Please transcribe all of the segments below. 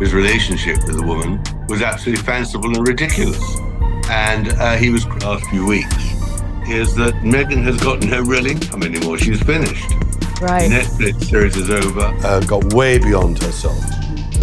his relationship with the woman was absolutely fanciful and ridiculous. And he was, the last few weeks, is that Meghan has got no real income anymore. She's finished. Right. The Netflix series is over. Got way beyond herself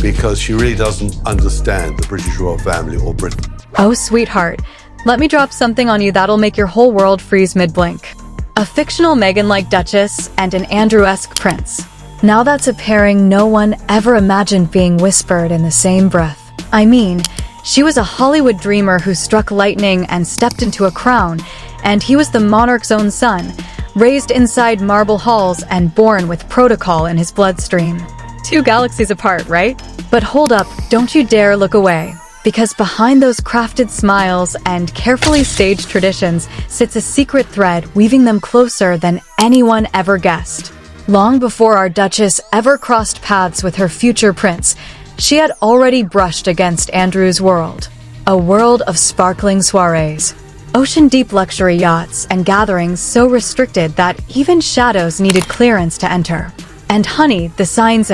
because she really doesn't understand the British royal family or Britain. Oh, sweetheart. Let me drop something on you that'll make your whole world freeze mid-blink. A fictional Meghan-like Duchess and an Andrew-esque prince. Now that's a pairing no one ever imagined being whispered in the same breath. I mean, she was a Hollywood dreamer who struck lightning and stepped into a crown, and he was the monarch's own son, raised inside marble halls and born with protocol in his bloodstream. Two galaxies apart, right? But hold up, don't you dare look away. Because behind those crafted smiles and carefully staged traditions sits a secret thread weaving them closer than anyone ever guessed. Long before our Duchess ever crossed paths with her future prince, she had already brushed against Andrew's world. A world of sparkling soirees, ocean-deep luxury yachts, and gatherings so restricted that even shadows needed clearance to enter. And honey, the signs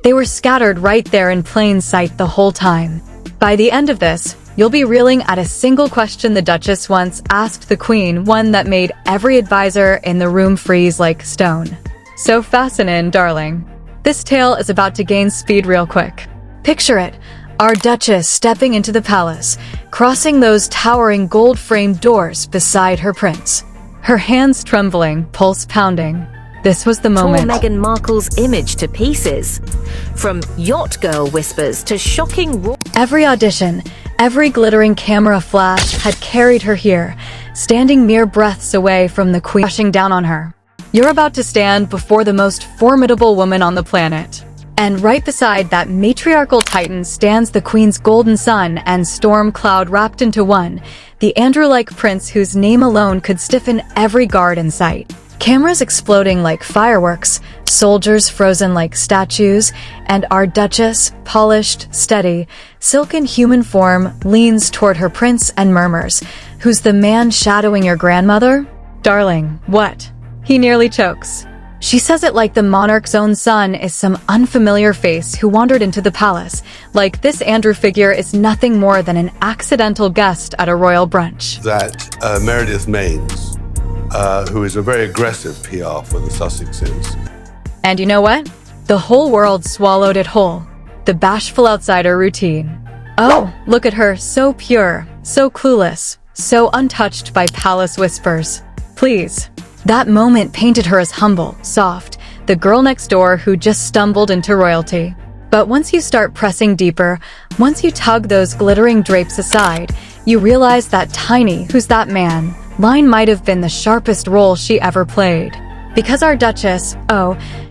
they were scattered right there in plain sight the whole time. By the end of this, you'll be reeling at a single question the Duchess once asked the Queen, one that made every advisor in the room freeze like stone. So fasten in, darling. This tale is about to gain speed real quick. Picture it, our Duchess stepping into the palace, crossing those towering gold-framed doors beside her prince. Her hands trembling, pulse pounding. This was the moment. Tore Meghan Markle's image to pieces. From yacht girl whispers to shocking Every audition, every glittering camera flash had carried her here, standing mere breaths away from the Queen rushing down on her. You're about to stand before the most formidable woman on the planet. And right beside that matriarchal titan stands the Queen's golden sun and storm cloud wrapped into one, the Andrew-like prince whose name alone could stiffen every guard in sight. Cameras exploding like fireworks, soldiers frozen like statues, and our Duchess, polished, steady, silken human form, leans toward her prince and murmurs, "Who's the man shadowing your grandmother?" "Darling, what?" He nearly chokes. She says it like the monarch's own son is some unfamiliar face who wandered into the palace, like this Andrew figure is nothing more than an accidental guest at a royal brunch. That Meredith Maines, who is a very aggressive PR for the Sussexes. And you know what? The whole world swallowed it whole. The bashful outsider routine. Oh, look at her, so pure, so clueless, so untouched by palace whispers. Please. That moment painted her as humble, soft, the girl next door who just stumbled into royalty. But once you start pressing deeper, once you tug those glittering drapes aside, you realize that tiny "who's that man" line might have been the sharpest role she ever played. Because our Duchess,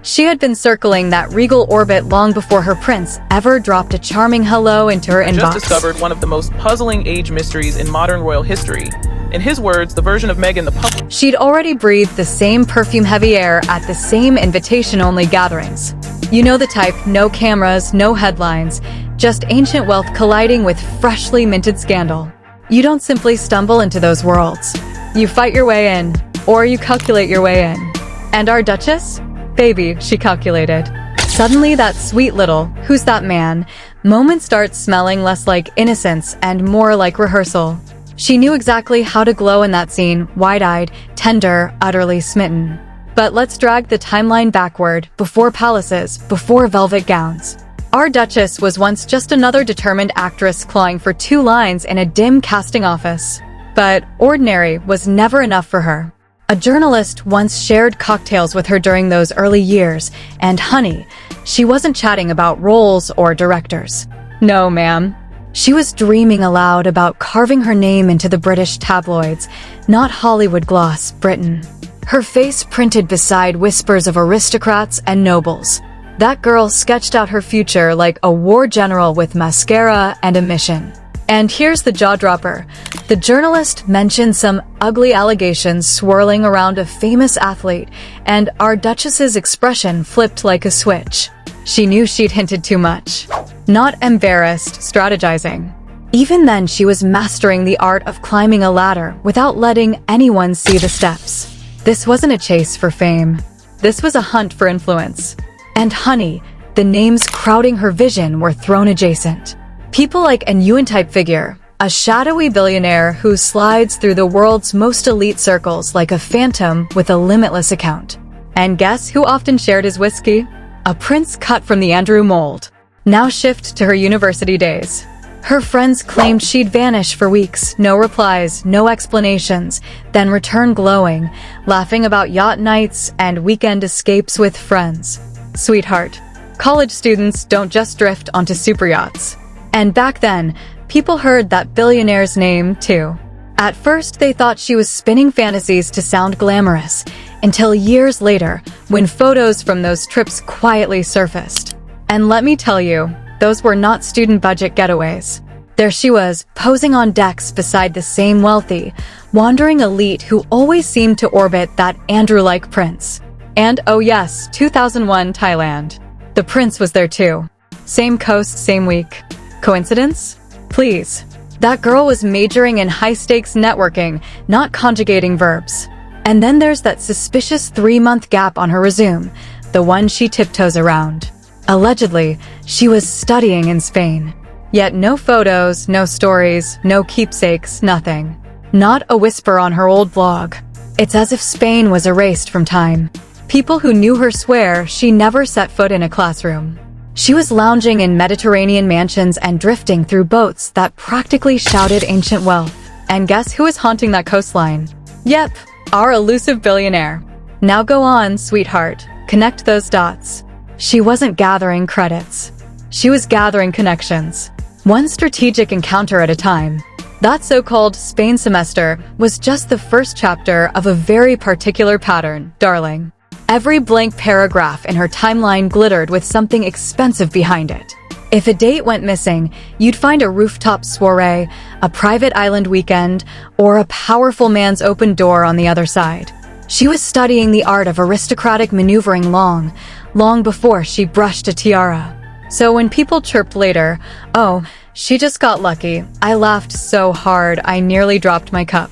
she had been circling that regal orbit long before her prince ever dropped a charming hello into her inbox. Just discovered one of the most puzzling age mysteries in modern royal history. In his words, the version of Meghan the public. She'd already breathed the same perfume-heavy air at the same invitation-only gatherings. You know the type, no cameras, no headlines, just ancient wealth colliding with freshly minted scandal. You don't simply stumble into those worlds. You fight your way in, or you calculate your way in. And our Duchess? Baby, she calculated. Suddenly that sweet little, "who's that man?" moment starts smelling less like innocence and more like rehearsal. She knew exactly how to glow in that scene, wide-eyed, tender, utterly smitten. But let's drag the timeline backward, before palaces, before velvet gowns. Our Duchess was once just another determined actress clawing for 2 lines in a dim casting office. But ordinary was never enough for her. A journalist once shared cocktails with her during those early years, and honey, she wasn't chatting about roles or directors. No, ma'am. She was dreaming aloud about carving her name into the British tabloids, not Hollywood gloss, Britain. Her face printed beside whispers of aristocrats and nobles. That girl sketched out her future like a war general with mascara and a mission. And here's the jaw-dropper. The journalist mentioned some ugly allegations swirling around a famous athlete, and our Duchess's expression flipped like a switch. She knew she'd hinted too much. Not embarrassed, strategizing. Even then, she was mastering the art of climbing a ladder without letting anyone see the steps. This wasn't a chase for fame. This was a hunt for influence. And honey, The names crowding her vision were throne adjacent. People like an Ewan-type figure, a shadowy billionaire who slides through the world's most elite circles like a phantom with a limitless account. And guess who often shared his whiskey? A prince cut from the Andrew mold. Now shift to her university days. Her friends claimed she'd vanish for weeks, no replies, no explanations, then return glowing, laughing about yacht nights and weekend escapes with friends. Sweetheart, college students don't just drift onto super yachts. And back then, people heard that billionaire's name too. At first, they thought she was spinning fantasies to sound glamorous, until years later, when photos from those trips quietly surfaced. And let me tell you, those were not student budget getaways. There she was, posing on decks beside the same wealthy, wandering elite who always seemed to orbit that Andrew-like prince. And oh yes, 2001 Thailand. The prince was there too. Same coast, same week. Coincidence? Please. That girl was majoring in high-stakes networking, not conjugating verbs. And then there's that suspicious 3-month gap on her resume, the one she tiptoes around. Allegedly, she was studying in Spain. Yet no photos, no stories, no keepsakes, nothing. Not a whisper on her old blog. It's as if Spain was erased from time. People who knew her swear she never set foot in a classroom. She was lounging in Mediterranean mansions and drifting through boats that practically shouted ancient wealth. And guess who is haunting that coastline? Yep, our elusive billionaire. Now go on, sweetheart. Connect those dots. She wasn't gathering credits. She was gathering connections. One strategic encounter at a time. That so-called Spain semester was just the first chapter of a very particular pattern, darling. Every blank paragraph in her timeline glittered with something expensive behind it. If a date went missing, you'd find a rooftop soiree, a private island weekend, or a powerful man's open door on the other side. She was studying the art of aristocratic maneuvering long before she brushed a tiara. So when people chirped later, "Oh, she just got lucky," I laughed so hard I nearly dropped my cup.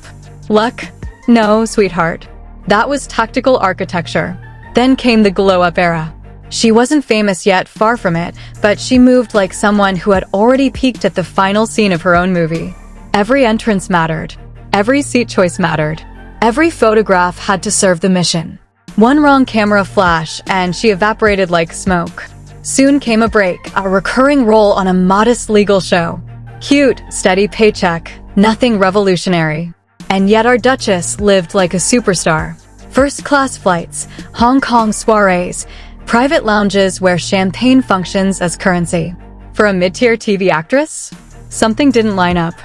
Luck? No, sweetheart. That was tactical architecture. Then came the glow-up era. She wasn't famous yet, far from it, but she moved like someone who had already peaked at the final scene of her own movie. Every entrance mattered. Every seat choice mattered. Every photograph had to serve the mission. One wrong camera flash, and she evaporated like smoke. Soon came a break, a recurring role on a modest legal show. Cute, steady paycheck, nothing revolutionary. And yet our Duchess lived like a superstar. First-class flights, Hong Kong soirees, private lounges where champagne functions as currency. For a mid-tier TV actress? Something didn't line up.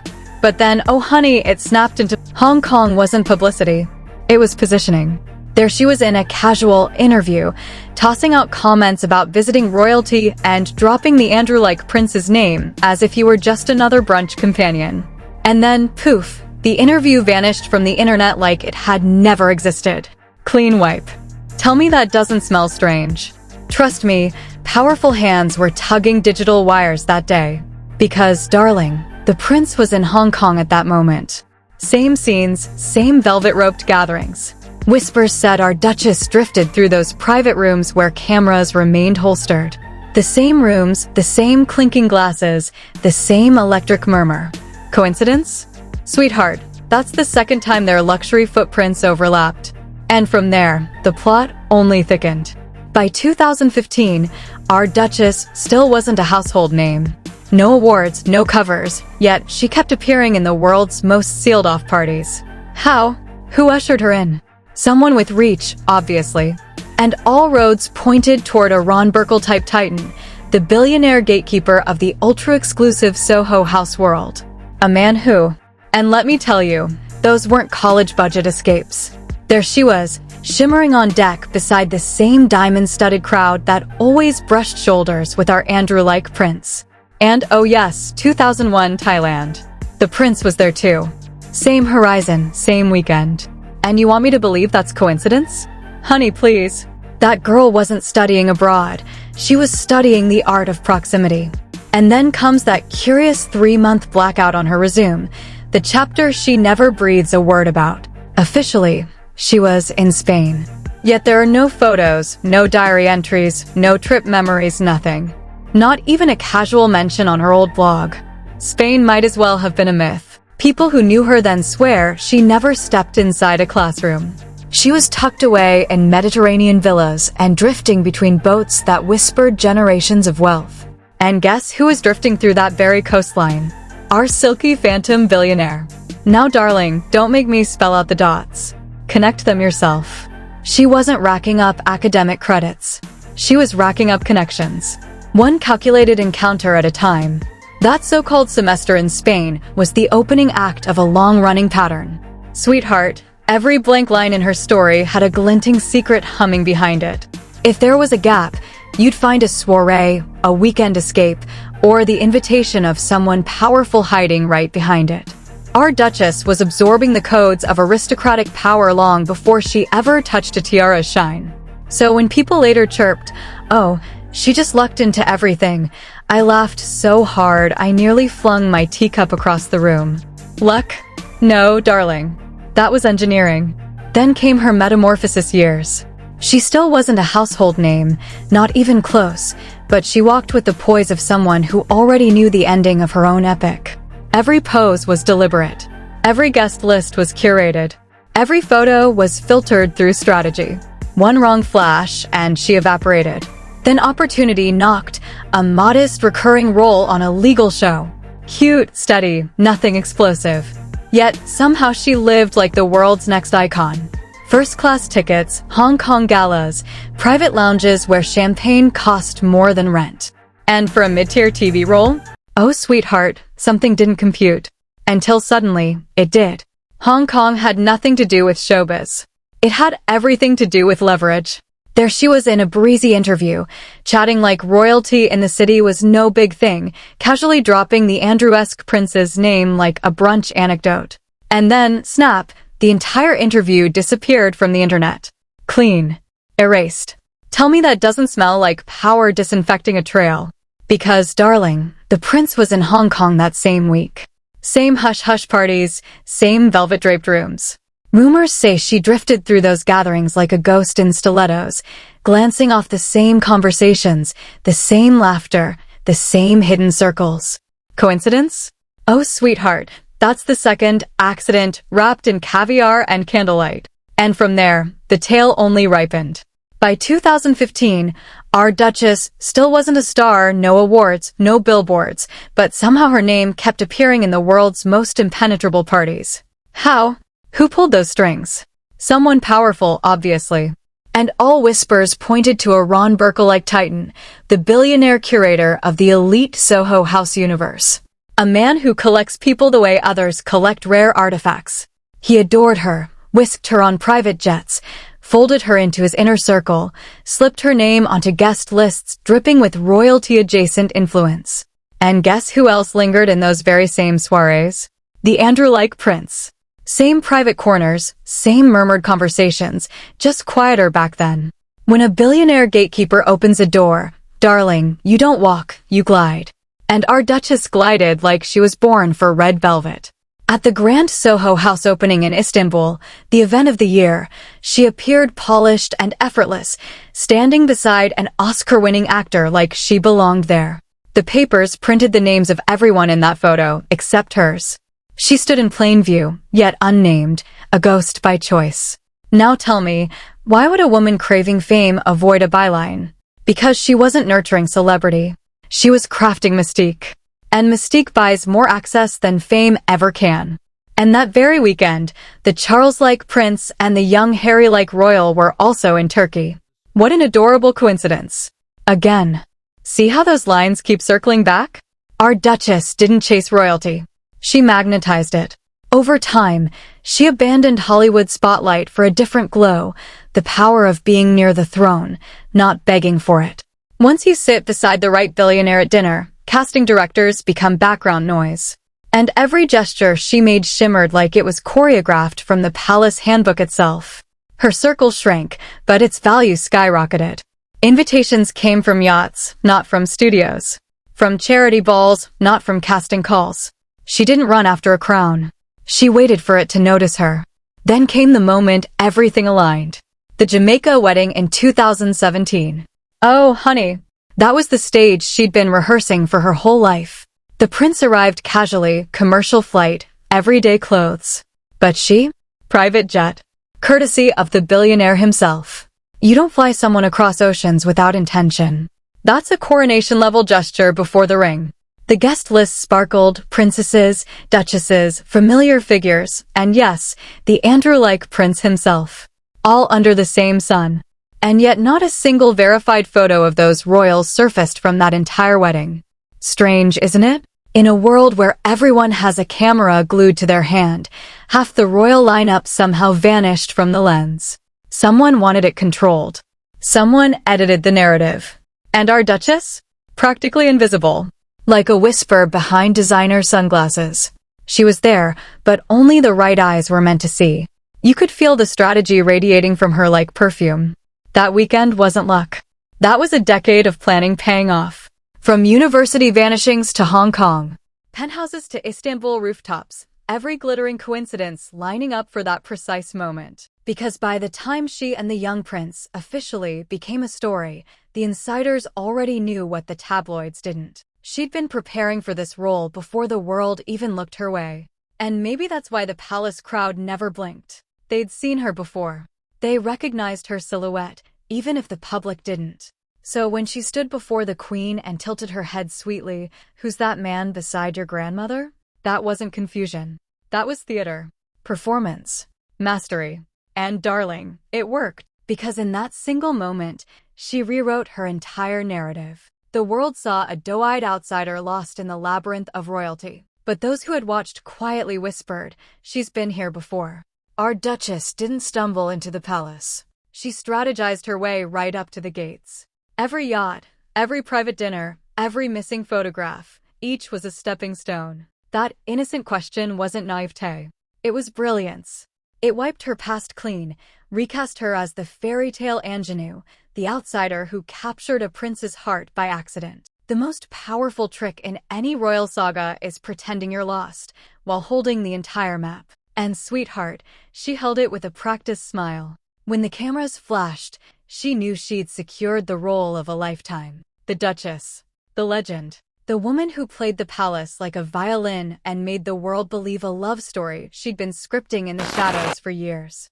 But then, oh honey, it snapped into Hong Kong wasn't publicity. It was positioning. There she was in a casual interview, tossing out comments about visiting royalty and dropping the Andrew-like prince's name as if he were just another brunch companion. And then, poof, the interview vanished from the internet like it had never existed. Clean wipe. Tell me that doesn't smell strange. Trust me, powerful hands were tugging digital wires that day. Because, darling, the prince was in Hong Kong at that moment. Same scenes, same velvet-roped gatherings. Whispers said our Duchess drifted through those private rooms where cameras remained holstered. The same rooms, the same clinking glasses, the same electric murmur. Coincidence? Sweetheart, that's the second time their luxury footprints overlapped. And from there, the plot only thickened. By 2015, our Duchess still wasn't a household name. No awards, no covers, yet she kept appearing in the world's most sealed-off parties. How? Who ushered her in? Someone with reach, obviously. And all roads pointed toward a Ron Burkle-type titan, the billionaire gatekeeper of the ultra-exclusive Soho house world. A man who, and let me tell you, those weren't college-budget escapes. There she was, shimmering on deck beside the same diamond-studded crowd that always brushed shoulders with our Andrew-like prince. And oh yes, 2001 Thailand. The prince was there too. Same horizon, same weekend. And you want me to believe that's coincidence? Honey, please. That girl wasn't studying abroad. She was studying the art of proximity. And then comes that curious 3-month blackout on her resume, the chapter she never breathes a word about. Officially, she was in Spain. Yet there are no photos, no diary entries, no trip memories, nothing. Not even a casual mention on her old blog. Spain might as well have been a myth. People who knew her then swear she never stepped inside a classroom. She was tucked away in Mediterranean villas and drifting between boats that whispered generations of wealth. And guess who was drifting through that very coastline? Our silky phantom billionaire. Now, darling, don't make me spell out the dots. Connect them yourself. She wasn't racking up academic credits. She was racking up connections. One calculated encounter at a time. That so-called semester in Spain was the opening act of a long-running pattern. Sweetheart, every blank line in her story had a glinting secret humming behind it. If there was a gap, you'd find a soiree, a weekend escape, or the invitation of someone powerful hiding right behind it. Our Duchess was absorbing the codes of aristocratic power long before she ever touched a tiara's shine. So when people later chirped, "Oh, she just lucked into everything," I laughed so hard I nearly flung my teacup across the room. Luck? No, darling. That was engineering. Then came her metamorphosis years. She still wasn't a household name, not even close, but she walked with the poise of someone who already knew the ending of her own epic. Every pose was deliberate. Every guest list was curated. Every photo was filtered through strategy. One wrong flash, and she evaporated. Then opportunity knocked, a modest recurring role on a legal show. Cute, steady, nothing explosive. Yet somehow she lived like the world's next icon. First-class tickets, Hong Kong galas, private lounges where champagne cost more than rent. And for a mid-tier TV role? Oh, sweetheart, something didn't compute. Until suddenly, it did. Hong Kong had nothing to do with showbiz. It had everything to do with leverage. There she was in a breezy interview, chatting like royalty in the city was no big thing, casually dropping the Andrew-esque prince's name like a brunch anecdote. And then, snap, the entire interview disappeared from the internet. Clean. Erased. Tell me that doesn't smell like power disinfecting a trail. Because, darling, the prince was in Hong Kong that same week. Same hush-hush parties, same velvet-draped rooms. Rumors say she drifted through those gatherings like a ghost in stilettos, glancing off the same conversations, the same laughter, the same hidden circles. Coincidence? Oh, sweetheart, that's the second accident wrapped in caviar and candlelight. And from there, the tale only ripened. By 2015, our Duchess still wasn't a star, no awards, no billboards, but somehow her name kept appearing in the world's most impenetrable parties. How? Who pulled those strings? Someone powerful, obviously. And all whispers pointed to a Ron Burkle-like titan, the billionaire curator of the elite Soho House universe. A man who collects people the way others collect rare artifacts. He adored her, whisked her on private jets, folded her into his inner circle, slipped her name onto guest lists dripping with royalty-adjacent influence. And guess who else lingered in those very same soirees? The Andrew-like prince. Same private corners, same murmured conversations, just quieter back then. When a billionaire gatekeeper opens a door, darling, you don't walk, you glide. And our Duchess glided like she was born for red velvet. At the grand Soho House opening in Istanbul, the event of the year, she appeared polished and effortless, standing beside an Oscar-winning actor like she belonged there. The papers printed the names of everyone in that photo, except hers. She stood in plain view, yet unnamed, a ghost by choice. Now tell me, why would a woman craving fame avoid a byline? Because she wasn't nurturing celebrity. She was crafting mystique. And mystique buys more access than fame ever can. And that very weekend, the Charles-like prince and the young Harry-like royal were also in Turkey. What an adorable coincidence. Again. See how those lines keep circling back? Our Duchess didn't chase royalty. She magnetized it. Over time, she abandoned Hollywood's spotlight for a different glow, the power of being near the throne, not begging for it. Once you sit beside the right billionaire at dinner, casting directors become background noise. And every gesture she made shimmered like it was choreographed from the palace handbook itself. Her circle shrank, but its value skyrocketed. Invitations came from yachts, not from studios. From charity balls, not from casting calls. She didn't run after a crown. She waited for it to notice her. Then came the moment everything aligned. The Jamaica wedding in 2017. Oh, honey. That was the stage she'd been rehearsing for her whole life. The prince arrived casually, commercial flight, everyday clothes. But she? Private jet. Courtesy of the billionaire himself. You don't fly someone across oceans without intention. That's a coronation-level gesture before the ring. The guest list sparkled, princesses, duchesses, familiar figures, and yes, the Andrew-like prince himself. All under the same sun. And yet not a single verified photo of those royals surfaced from that entire wedding. Strange, isn't it? In a world where everyone has a camera glued to their hand, half the royal lineup somehow vanished from the lens. Someone wanted it controlled. Someone edited the narrative. And our Duchess? Practically invisible. Like a whisper behind designer sunglasses. She was there, but only the right eyes were meant to see. You could feel the strategy radiating from her like perfume. That weekend wasn't luck. That was a decade of planning paying off. From university vanishings to Hong Kong. Penthouses to Istanbul rooftops. Every glittering coincidence lining up for that precise moment. Because by the time she and the young prince officially became a story, the insiders already knew what the tabloids didn't. She'd been preparing for this role before the world even looked her way. And maybe that's why the palace crowd never blinked. They'd seen her before. They recognized her silhouette, even if the public didn't. So when she stood before the queen and tilted her head sweetly, "Who's that man beside your grandmother?" That wasn't confusion. That was theater. Performance. Mastery. And darling, it worked. Because in that single moment, she rewrote her entire narrative. The world saw a doe-eyed outsider lost in the labyrinth of royalty. But those who had watched quietly whispered, "She's been here before." Our Duchess didn't stumble into the palace. She strategized her way right up to the gates. Every yacht, every private dinner, every missing photograph, each was a stepping stone. That innocent question wasn't naivete. It was brilliance. It wiped her past clean, recast her as the fairy tale ingenue, the outsider who captured a prince's heart by accident. The most powerful trick in any royal saga is pretending you're lost, while holding the entire map. And sweetheart, she held it with a practiced smile. When the cameras flashed, she knew she'd secured the role of a lifetime. The Duchess. The legend. The woman who played the palace like a violin and made the world believe a love story she'd been scripting in the shadows for years.